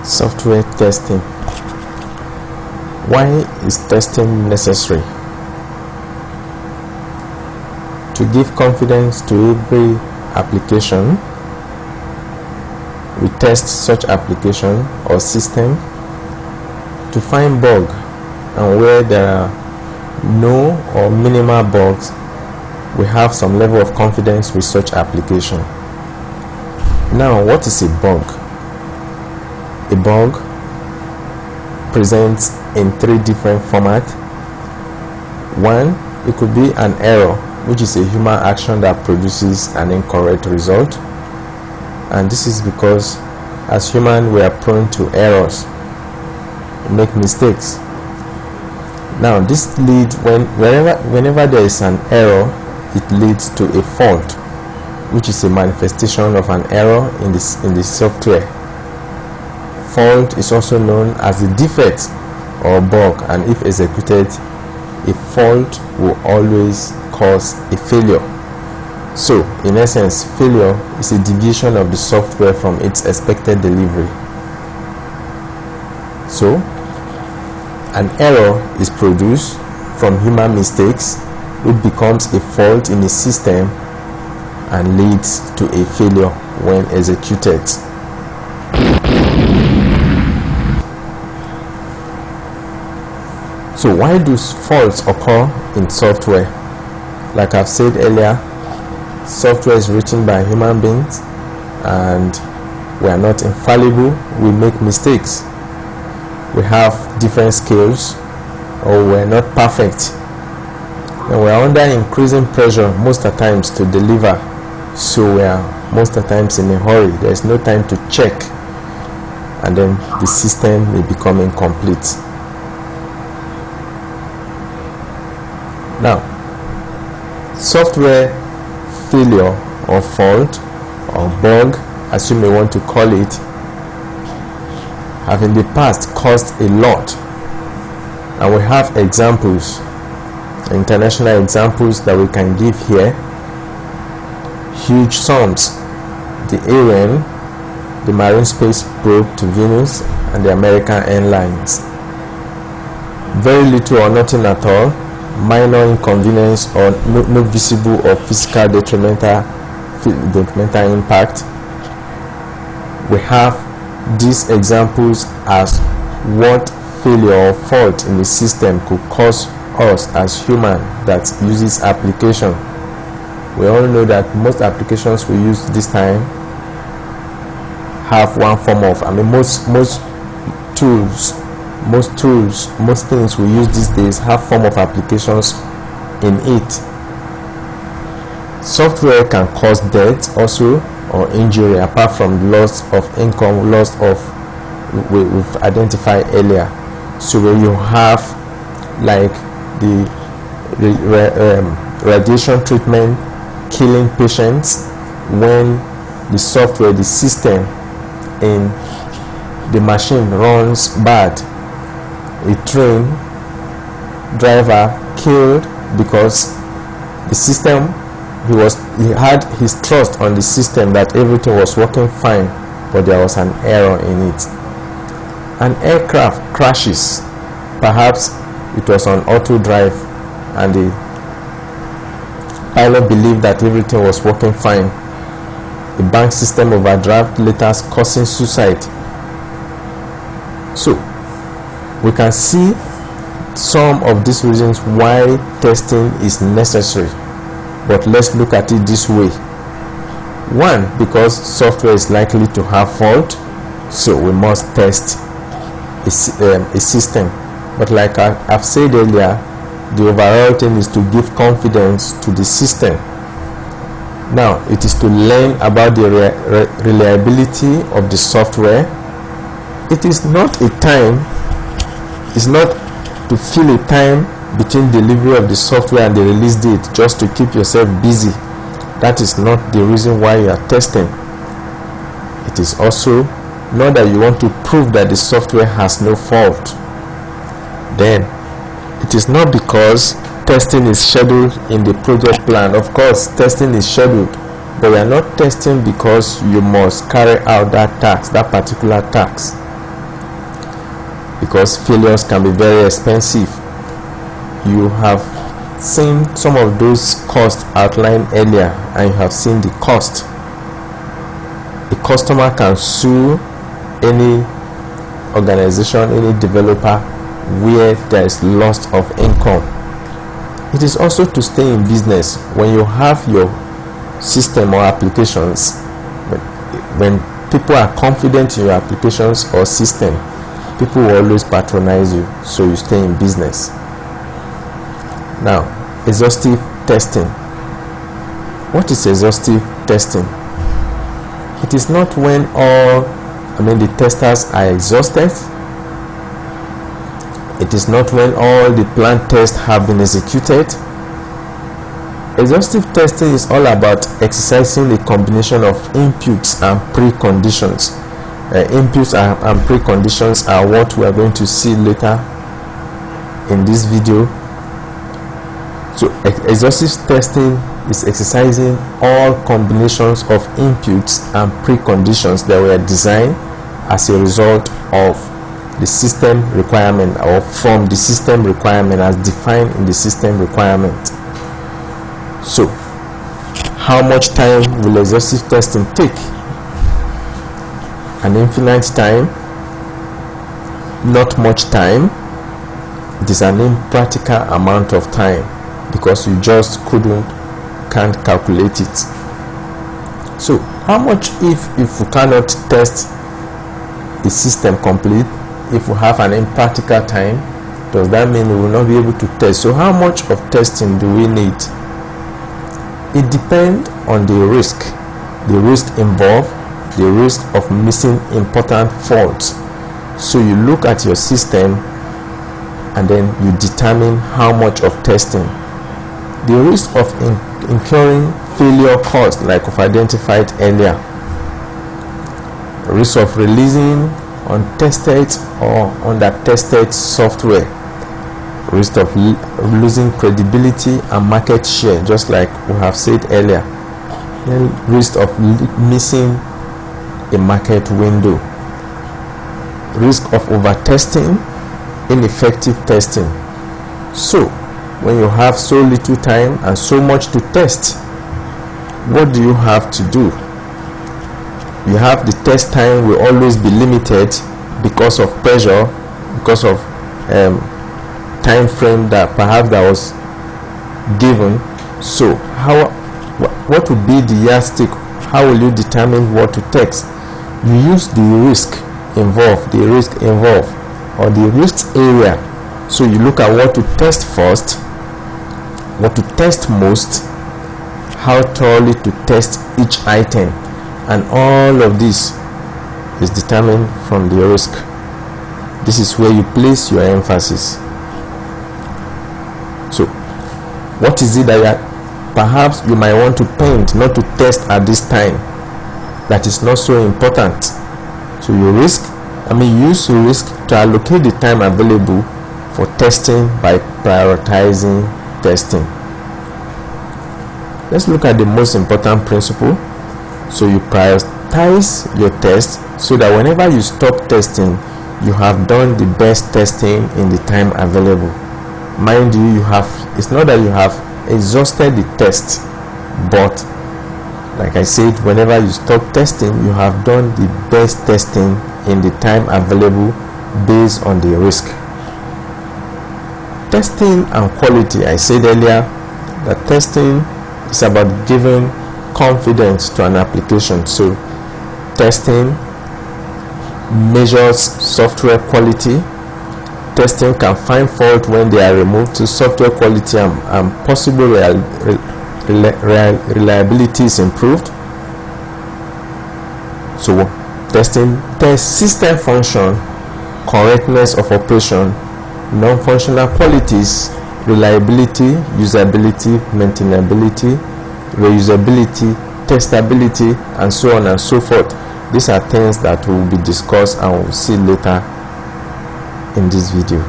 Software testing. Why is testing necessary? To give confidence to every application, we test such application or system to find bug, and where there are no or minimal bugs, we have some level of confidence with such application. Now, what is a bug? A bug presents in three different formats. One, it could be an error, which is a human action that produces an incorrect result, and this is because as human we are prone to errors, we make mistakes. Now this leads whenever there is an error, it leads to a fault, which is a manifestation of an error in the software. Fault is also known as a defect or bug, and if executed, a fault will always cause a failure. So in essence, failure is a deviation of the software from its expected delivery. So an error is produced from human mistakes, which becomes a fault in a system and leads to a failure when executed. So why do faults occur in software? Like I've said earlier, software is written by human beings and we are not infallible. We make mistakes. We have different skills, or we're not perfect, and we're under increasing pressure most of the times to deliver, so we are most of the times in a hurry. There's no time to check, and then the system may become incomplete. Now, software failure or fault or bug, as you may want to call it, have in the past caused a lot, and we have examples, international examples that we can give here. Huge sums: the Ariane, the marine space probe to Venus, and the American Airlines. Very little or nothing at all, minor inconvenience or no visible or physical detrimental impact. We have these examples as what failure or fault in the system could cause us as human that uses application. We all know that most applications we use this time have one form of, most things we use these days have form of applications in it. Software can cause death also, or injury, apart from loss of income, loss of we've identified earlier. So when you have like the radiation treatment killing patients, when the software, the system in the machine runs bad, a train driver killed because the system, he had his trust on the system that everything was working fine, but there was an error in it. An aircraft crashes, perhaps it was on auto drive and the pilot believed that everything was working fine. The bank system overdraft, later causing suicide. So we can see some of these reasons why testing is necessary, but let's look at it this way. One, because software is likely to have fault, so we must test a system. But like I've said earlier, the overall thing is to give confidence to the system. Now it is to learn about the reliability of the software. It is not a time, it's not to fill a time between delivery of the software and the release date just to keep yourself busy. That is not the reason why you are testing. It is also not that you want to prove that the software has no fault. Then it is not because testing is scheduled in the project plan. Of course, testing is scheduled, but we are not testing because you must carry out that task, that particular task. because failures can be very expensive. You have seen some of those costs outlined earlier, and you have seen the cost. A customer can sue any organization, any developer where there is loss of income. It is also to stay in business. When you have your system or applications, when people are confident in your applications or system, people will always patronize you, so you stay in business. Now, exhaustive testing. What is exhaustive testing? It is not when the testers are exhausted. It is not when all the planned tests have been executed. Exhaustive testing is all about exercising a combination of inputs and preconditions. Inputs and preconditions are what we are going to see later in this video. So exhaustive testing is exercising all combinations of inputs and preconditions that were designed as a result of the system requirement, or from the system requirement as defined in the system requirement. So how much time will exhaustive testing take? An infinite time? Not much time. It is an impractical amount of time, because you just can't calculate it. So how much if we cannot test a system complete, if we have an impractical time, does that mean we will not be able to test? So how much of testing do we need? It depends on the risk involved, the risk of missing important faults. So you look at your system and then you determine how much of testing. The risk of incurring failure costs, like we've identified earlier, risk of releasing untested or under-tested software, risk of losing credibility and market share, just like we have said earlier, then risk of missing a market window, risk of over-testing, ineffective testing. So when you have so little time and so much to test, what do you have to do? You have the test time will always be limited because of pressure, because of time frame that perhaps that was given. So what would be the yardstick? How will you determine what to test? You use the risk involved, or the risk area. So you look at what to test first, what to test most, how thoroughly to test each item, and all of this is determined from the risk. This is where you place your emphasis. So what is it that perhaps you might want to paint, not to test at this time, that is not so important? So you use your risk to allocate the time available for testing by prioritizing testing. Let's look at the most important principle. So you prioritize your test so that whenever you stop testing, you have done the best testing in the time available. Mind you, it's not that you have exhausted the test, but like I said, whenever you stop testing, you have done the best testing in the time available based on the risk. Testing and quality. I said earlier that testing is about giving confidence to an application. So testing measures software quality. Testing can find fault when they are removed, to software quality and possible reliability is improved. So testing tests system function, correctness of operation, non-functional qualities, reliability, usability, maintainability, reusability, testability, and so on and so forth. These are things that will be discussed and we'll see later in this video.